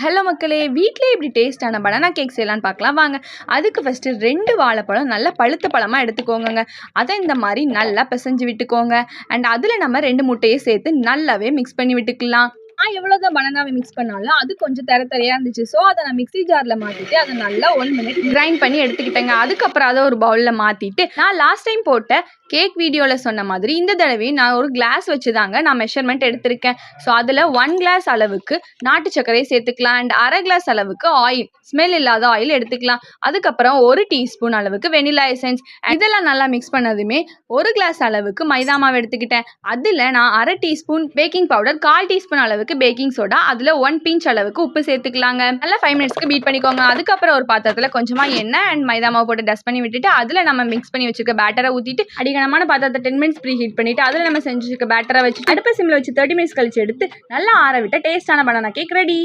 Hello மக்களே, வீட்டிலே இப்படி டேஸ்ட்டான பனானா கேக் செய்யலான்னு பார்க்கலாம் வாங்க. அதுக்கு ஃபஸ்ட்டு 2 வாழைப்பழம் நல்லா பழுத்த பழமாக எடுத்துக்கோங்க. அதை இந்த மாதிரி நல்லா பிசைஞ்சு விட்டுக்கோங்க. அண்ட் அதில் நம்ம 2 முட்டையை சேர்த்து நல்லாவே மிக்ஸ் பண்ணி விட்டுக்கலாம். நான் எவ்வளோதான் பனானாவை மிக்ஸ் பண்ணாலும் அது கொஞ்சம் தரையாக இருந்துச்சு. ஸோ அதை நான் மிக்ஸி ஜாரில் மாற்றிட்டு அதை நல்லா 1 மினிட் கிரைண்ட் பண்ணி எடுத்துக்கிட்டேங்க. அதுக்கப்புறம் அதை ஒரு பவுலில் மாற்றிட்டு நான் லாஸ்ட் டைம் போட்ட கேக் வீடியோவில் சொன்ன மாதிரி இந்த தடவை நான் ஒரு கிளாஸ் வச்சு தாங்க நான் மெஷர்மெண்ட் எடுத்திருக்கேன். ஸோ அதில் 1 கிளாஸ் அளவுக்கு நாட்டு சர்க்கரையை சேர்த்துக்கலாம். அண்ட் அரை கிளாஸ் அளவுக்கு ஆயில், ஸ்மெல் இல்லாத ஆயில் எடுத்துக்கலாம். அதுக்கப்புறம் 1 டீஸ்பூன் அளவுக்கு வெனிலா எசன்ஸ். இதெல்லாம் நல்லா மிக்ஸ் பண்ணதுமே 1 கிளாஸ் அளவுக்கு மைதா மாவு எடுத்துக்கிட்டேன். அதில் நான் அரை டீஸ்பூன் பேக்கிங் பவுடர், 1/4 டீஸ்பூன் அளவுக்கு பேக்கிங் சோடா, அதில் 1 பிஞ்ச் அளவுக்கு உப்பு சேர்த்துக்கலாங்க. நல்லா 5 மினிட்ஸ்க்கு பீட் பண்ணிக்கோங்க. அதுக்கப்புறம் ஒரு பாத்திரத்தில் கொஞ்சமாக எண்ணெய் அண்ட் மைதா மாவு போட்டு டஸ்ட் பண்ணி விட்டுட்டு அதில் நம்ம மிக்ஸ் பண்ணி வச்சிருக்க பேட்டரை ஊற்றிட்டு அடிகனமான பாத்திரத்தை 10 மினிட்ஸ் ப்ரீ ஹீட் பண்ணிட்டு அதில் நம்ம செஞ்சு வச்சிருக்க பேட்டரை வச்சு அடுப்பு சிம்மில் வச்சு 30 மினிட்ஸ் கழிச்சு எடுத்து நல்லா ஆற விட்ட டேஸ்டான பனானா கேக் ரெடி.